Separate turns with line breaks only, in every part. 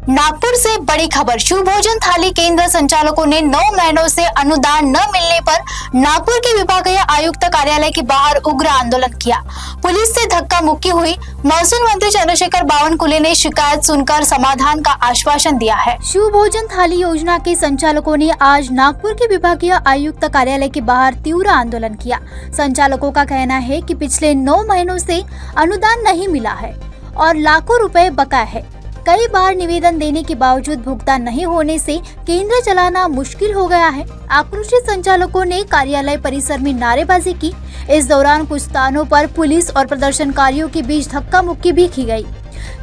नागपुर से बड़ी खबर। शिव भोजन थाली केंद्र संचालकों ने 9 महीनों से अनुदान न मिलने पर नागपुर के विभागीय आयुक्त कार्यालय के बाहर उग्र आंदोलन किया। पुलिस से धक्का मुक्की हुई। महसूल मंत्री चंद्रशेखर बावनकुले ने शिकायत सुनकर समाधान का आश्वासन दिया है। शिव भोजन थाली योजना के संचालकों ने आज नागपुर के विभागीय आयुक्त कार्यालय के बाहर तीव्र आंदोलन किया। संचालकों का कहना है कि पिछले 9 महीनों से अनुदान नहीं मिला है और लाखों रुपए बकाया है। कई बार निवेदन देने के बावजूद भुगतान नहीं होने से केंद्र चलाना मुश्किल हो गया है। आक्रोशित संचालकों ने कार्यालय परिसर में नारेबाजी की। इस दौरान कुछ स्थानों पर पुलिस और प्रदर्शनकारियों के बीच धक्का मुक्की भी की गई,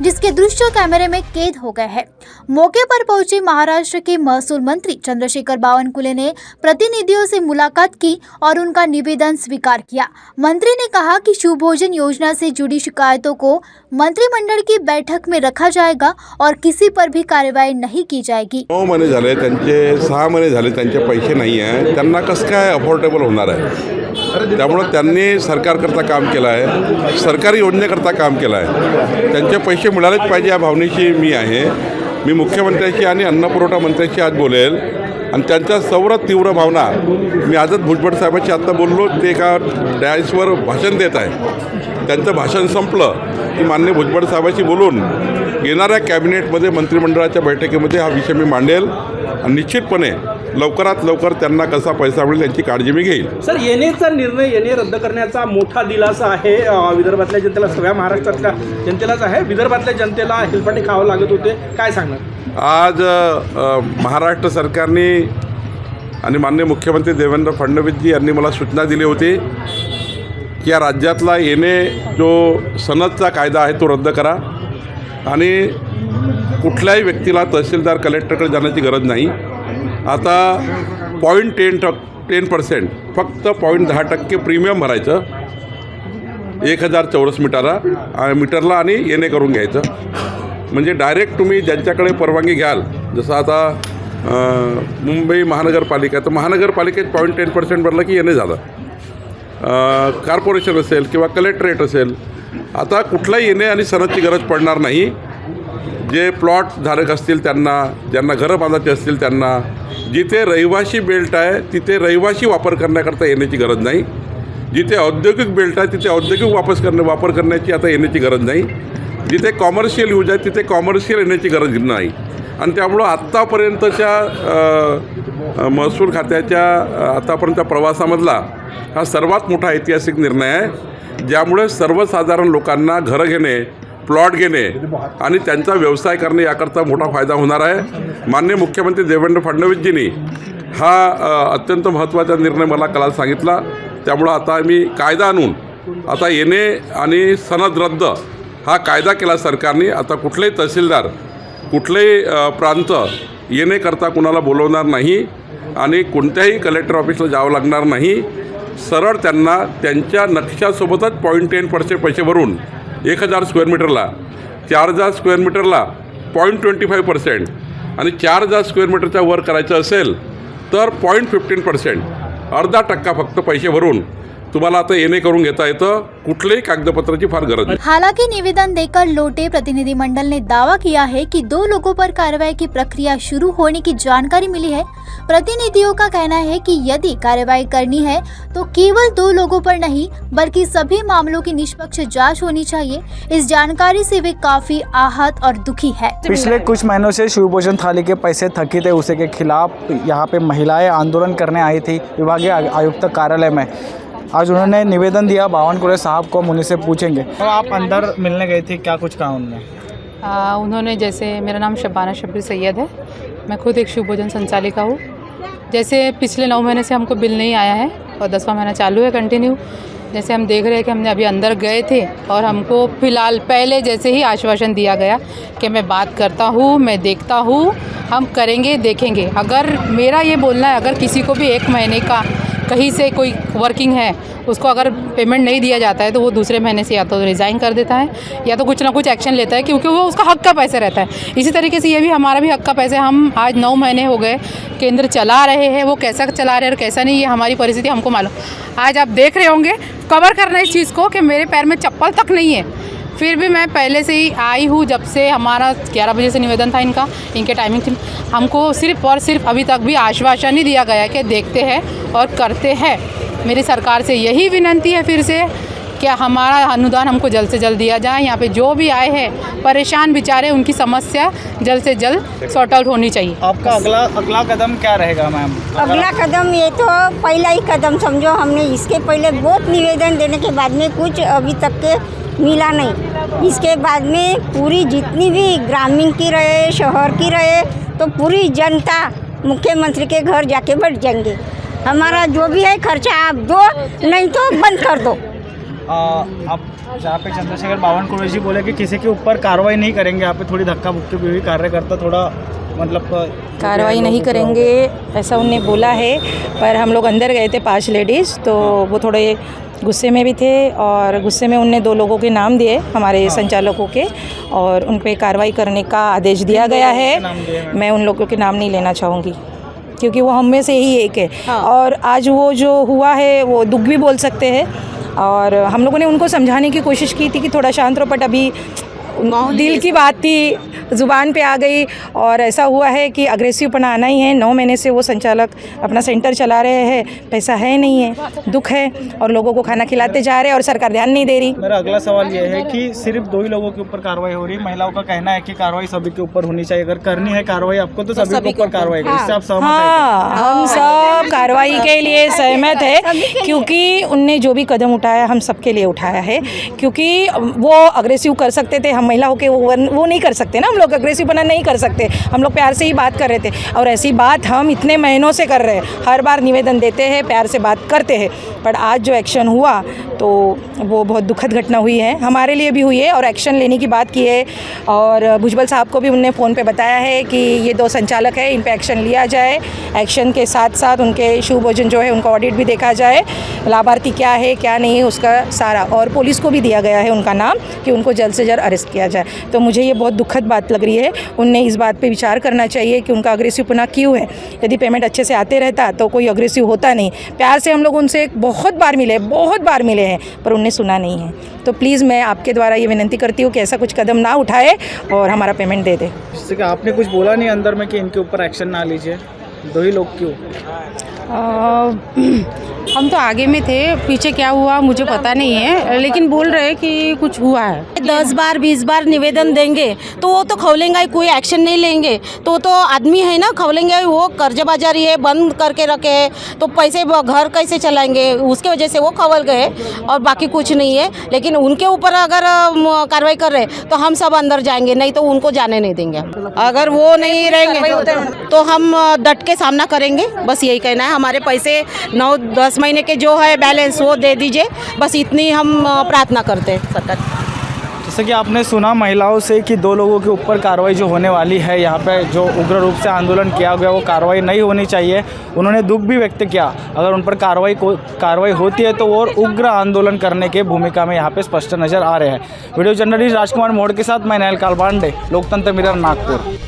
जिसके दृश्य कैमरे में कैद हो गए हैं। मौके पर पहुंचे महाराष्ट्र के महसूल मंत्री चंद्रशेखर बावनकुले ने प्रतिनिधियों से मुलाकात की और उनका निवेदन स्वीकार किया। मंत्री ने कहा कि शिव भोजन योजना से जुड़ी शिकायतों को मंत्रिमंडल की बैठक में रखा जाएगा और किसी पर भी कार्रवाई नहीं की जाएगी।
9 महिने झाले त्यांचे, 6 महिने झाले त्यांचे पैसे नाही आहे, त्यांना कसं काय अफोर्डेबल होणार आहे? त्यामुळे त्यांनी सरकारकरता काम केलं आहे, सरकारी योजनेकरता काम केलं आहे। त्यांचे पैसे मिळालेच पाहिजे या भावनेशी मी आहे। मी मुख्यमंत्र्यांशी आणि अन्नपुरवठा मंत्र्यांशी आज बोलेल आणि त्यांच्या सर्व तीव्र भावना मी आजच भुजबळ साहेबांशी आता बोललो। ते एका डॅशवर भाषण देत आहे। त्यांचं भाषण संपलं की माननीय भुजबळ साहेबांशी बोलून येणाऱ्या कॅबिनेटमध्ये मंत्रिमंडळाच्या बैठकीमध्ये हा विषय मी मांडेल आणि निश्चितपणे लवकरात लवकर त्यांना कसा पैसा मिळेल याची काळजी मी घेईल।
सर, येणेचा निर्णय येणे रद्द करण्याचा मोठा दिलासा आहे विदर्भातल्या जनतेला, सगळ्या महाराष्ट्रातल्या जनतेलाच आहे। विदर्भातल्या जनतेला हेलपाटे खावं लागत होते, काय सांगणार?
आज महाराष्ट्र सरकारने आणि माननीय मुख्यमंत्री देवेंद्र फडणवीसजी यांनी मला सूचना दिली होती की या राज्यातला येणे जो सनदचा कायदा आहे तो रद्द करा आणि कुठल्याही व्यक्तीला तहसीलदार कलेक्टरकडे जाण्याची गरज नाही। आता 0.10% फक्त 0.10% प्रीमियम भरायचं 1000 चौरस मीटरला आणि येणे करून घ्यायचं। म्हणजे डायरेक्ट तुम्ही ज्यांच्याकडे परवानगी घ्याल, जसं आता मुंबई महानगरपालिका, तर महानगरपालिकेत 0.10% भरलं की येणे झालं। कॉर्पोरेशन असेल किंवा कलेक्टरेट असेल, आता कुठलाही येणे आणि सनदची गरज पडणार नाही। जे प्लॉट धारक असतील त्यांना, ज्यांना घरं बांधायची असतील त्यांना, जिथे रहिवासी बेल्ट आहे तिथे रहिवासी वापर करण्याकरता येण्याची गरज नाही। जिथे औद्योगिक बेल्ट आहे तिथे औद्योगिक वापर करण्याची आता येण्याची गरज नाही। जिथे कॉमर्शियल यूज आहे तिथे कॉमर्शियल येण्याची गरज नाही। आणि त्यामुळं आत्तापर्यंतच्या महसूल खात्याच्या आतापर्यंतच्या प्रवासामधला हा सर्वात मोठा ऐतिहासिक निर्णय आहे, ज्यामुळे सर्वसाधारण लोकांना घरं घेणे, प्लॉट घेणे आणि त्यांचा व्यवसाय करणे याकरता मोठा फायदा होणार आहे। माननीय मुख्यमंत्री देवेंद्र फडणवीसजींनी हा अत्यंत महत्त्वाचा निर्णय मला काल सांगितला। त्यामुळं आता मी कायदा आणून आता येणे आणि सनद रद्द हा कायदा केला सरकारने। आता कुठलेही तहसीलदार, कुठलेही प्रांत येणे करता कुणाला बोलवणार नाही आणि कोणत्याही कलेक्टर ऑफिसला जावं लागणार नाही। सरळ त्यांना त्यांच्या नक्षासोबतच 0.10% पैसे भरून 1000 स्क्वेअर मीटरला, 4000 स्क्वेअर मीटरला 0.25% आणि 4000 स्क्वेअर मीटरच्या वर करायचं असेल तर 0.15%, अर्धा टक्का फक्त पैसे भरून तुम्हाला आता येणे करून घेता येतं। कुठलेही कागदपत्राची फार गरज नाही।
हालांकि निवेदन देकर लौटे प्रतिनिधिमंडल ने दावा किया है कि 2 लोगों पर कार्रवाई की प्रक्रिया शुरू होने की जानकारी मिली है। प्रतिनिधियों का कहना है कि यदि कार्रवाई करनी है तो केवल 2 लोगों पर नहीं बल्कि सभी मामलों की निष्पक्ष जांच होनी चाहिए। इस जानकारी से वे काफी आहत और दुखी है।
पिछले कुछ महीनों से शिव भोजन थाली के पैसे थकित है, उसी के खिलाफ यहाँ पे महिलाएं आंदोलन करने आई थी विभागीय आयुक्त कार्यालय में। आज उन्होंने निवेदन दिया बावनकुले साहब को, हम उन्हीं से पूछेंगे। और आप अंदर मिलने गई थी, क्या कुछ कहा उन्होंने?
उन्होंने जैसे, मेरा नाम शबाना शब्बीर सैयद है, मैं खुद एक शिव भोजन संचालिका हूँ। जैसे पिछले 9 महीने से हमको बिल नहीं आया है और 10वां महीना चालू है कंटिन्यू। जैसे हम देख रहे हैं कि हमने अभी अंदर गए थे और हमको फ़िलहाल पहले जैसे ही आश्वासन दिया गया कि मैं बात करता हूँ, मैं देखता हूँ, हम करेंगे, देखेंगे। अगर मेरा ये बोलना है, अगर किसी को भी 1 महीने का कहीं से कोई वर्किंग है, उसको अगर पेमेंट नहीं दिया जाता है तो वो दूसरे महीने से या तो रिज़ाइन कर देता है या तो कुछ ना कुछ एक्शन लेता है, क्योंकि वो उसका हक का पैसा रहता है। इसी तरीके से ये भी हमारा भी हक का पैसा है। हम आज 9 महीने हो गए केंद्र चला रहे हैं, वो कैसा चला रहे हैं और कैसा नहीं, ये हमारी परिस्थिति हमको मालूम। आज आप देख रहे होंगे, कवर करना इस चीज़ को कि मेरे पैर में चप्पल तक नहीं है, फिर भी मैं पहले से ही आई हूँ, जब से हमारा 11 बजे से निवेदन था इनका, इनके टाइमिंग थी। हमको सिर्फ और सिर्फ अभी तक भी आश्वासन ही दिया गया है कि देखते हैं और करते हैं। मेरी सरकार से यही विनती है फिर से कि हमारा अनुदान हमको जल्द से जल्द दिया जाए। यहाँ पे जो भी आए हैं परेशान बेचारे, उनकी समस्या जल्द से जल्द सॉर्ट आउट होनी चाहिए।
आपका अगला कदम क्या रहेगा मैम?
अगला कदम ये तो पहला ही कदम समझो, हमने इसके पहले बहुत निवेदन देने के बाद में कुछ अभी तक के मिला नहीं। इसके बाद में पूरी जितनी भी ग्रामीण की रहे, शहर की रहे, तो पूरी जनता मुख्यमंत्री के घर जाके बैठ जाएंगे। हमारा जो भी है खर्चा आप दो, नहीं तो बंद कर दो।
आप जहाँ पे चंद्रशेखर बावनकुळे जी बोले कि किसी के ऊपर कार्रवाई नहीं करेंगे, यहाँ पे थोड़ी धक्का मुक्की भी हुई, कार्यकर्ता थोड़ा मतलब
कार्रवाई नहीं करेंगे ऐसा उन्होंने बोला है। पर हम लोग अंदर गए थे 5 लेडीज़, तो वो थोड़े गुस्से में भी थे और गुस्से में उनने 2 लोगों के नाम दिए हमारे संचालकों के, और उन पे कार्रवाई करने का आदेश दिया गया है। मैं उन लोगों के नाम नहीं लेना चाहूँगी क्योंकि वो हम में से ही एक है। और आज वो जो हुआ है वो दुख भी बोल सकते हैं, और हम लोगों ने उनको समझाने की कोशिश की थी कि थोड़ा शांत रहो, बट अभी दिल की बात थी, ज़ुबान पे आ गई और ऐसा हुआ है कि अग्रेसिवपना आना ही है। 9 महीने से वो संचालक अपना सेंटर चला रहे हैं, पैसा है नहीं है, दुख है, और लोगों को खाना खिलाते जा रहे हैं और सरकार ध्यान नहीं दे रही।
मेरा अगला सवाल ये है कि सिर्फ 2 ही लोगों के ऊपर कार्रवाई हो रही है। महिलाओं का कहना है कि कार्रवाई सभी के ऊपर होनी चाहिए, अगर करनी है कार्रवाई आपको तो सभी के ऊपर कार्रवाई करें। इससे आप सहमत हैं?
हाँ, हम सब कार्रवाई के लिए सहमत है, क्योंकि उनने जो भी कदम उठाया हम सबके लिए उठाया है। क्योंकि वो अग्रेसिव कर सकते थे, हम महिला होकर वो नहीं कर सकते ना, हम लोग अग्रेसिव बना नहीं कर सकते, हम लोग प्यार से ही बात कर रहे थे। और ऐसी बात हम इतने महीनों से कर रहे हैं, हर बार निवेदन देते हैं, प्यार से बात करते हैं, पर आज जो एक्शन हुआ तो वो बहुत दुखद घटना हुई है, हमारे लिए भी हुई है, और एक्शन लेने की बात की है। और भुजबल साहब को भी उनने फ़ोन पे बताया है कि ये 2 संचालक है, इन पे एक्शन लिया जाए। एक्शन के साथ साथ उनके शिव भोजन जो है उनका ऑडिट भी देखा जाए, लाभार्थी क्या है क्या नहीं है उसका सारा, और पुलिस को भी दिया गया है उनका नाम कि उनको जल्द से जल्द अरेस्ट किया जाए। तो मुझे ये बहुत दुखद बात लग रही है। उनने इस बात पे विचार करना चाहिए कि उनका अग्रेसिवपना क्यों है। यदि पेमेंट अच्छे से आते रहता तो कोई अग्रेसिव होता नहीं। प्यार से हम लोग उनसे बहुत बार मिले हैं, पर उनने सुना नहीं है। तो प्लीज़ मैं आपके द्वारा ये विनती करती हूँ कि ऐसा कुछ कदम ना उठाए और हमारा पेमेंट दे दे।
जिससे कि आपने कुछ बोला नहीं अंदर में कि इनके ऊपर एक्शन ना लीजिए, 2 ही लोग क्यों?
हम तो आगे में थे, पीछे क्या हुआ मुझे पता नहीं है, लेकिन बोल रहे हैं कि कुछ हुआ है।
10 बार 20 बार निवेदन देंगे तो वो तो खौलेंगे, कोई एक्शन नहीं लेंगे तो आदमी है ना, खौलेंगे। वो कर्जबाजारी है, बंद करके रखे है, तो पैसे घर कैसे चलाएंगे, उसके वजह से वो खवल गए, और बाकी कुछ नहीं है। लेकिन उनके ऊपर अगर कार्रवाई कर रहे तो हम सब अंदर जाएंगे, नहीं तो उनको जाने नहीं देंगे। अगर वो नहीं रहेंगे तो हम डट के सामना करेंगे, बस यही कहना है। हमारे पैसे 9-10 महीने के जो है बैलेंस वो दे दीजिए, बस इतनी हम प्रार्थना करते हैं सरकार।
जैसे कि आपने सुना महिलाओं से कि 2 लोगों के ऊपर कार्रवाई जो होने वाली है, यहाँ पे जो उग्र रूप से आंदोलन किया गया वो कार्रवाई नहीं होनी चाहिए। उन्होंने दुख भी व्यक्त किया, अगर उन पर कार्रवाई होती है तो वो और उग्र आंदोलन करने के भूमिका में यहाँ पे स्पष्ट नज़र आ रहे हैं। वीडियो जर्नलिस्ट राजकुमार मोड़ के साथ मैं नैल कालबांडे, लोकतंत्र मिरर, नागपुर।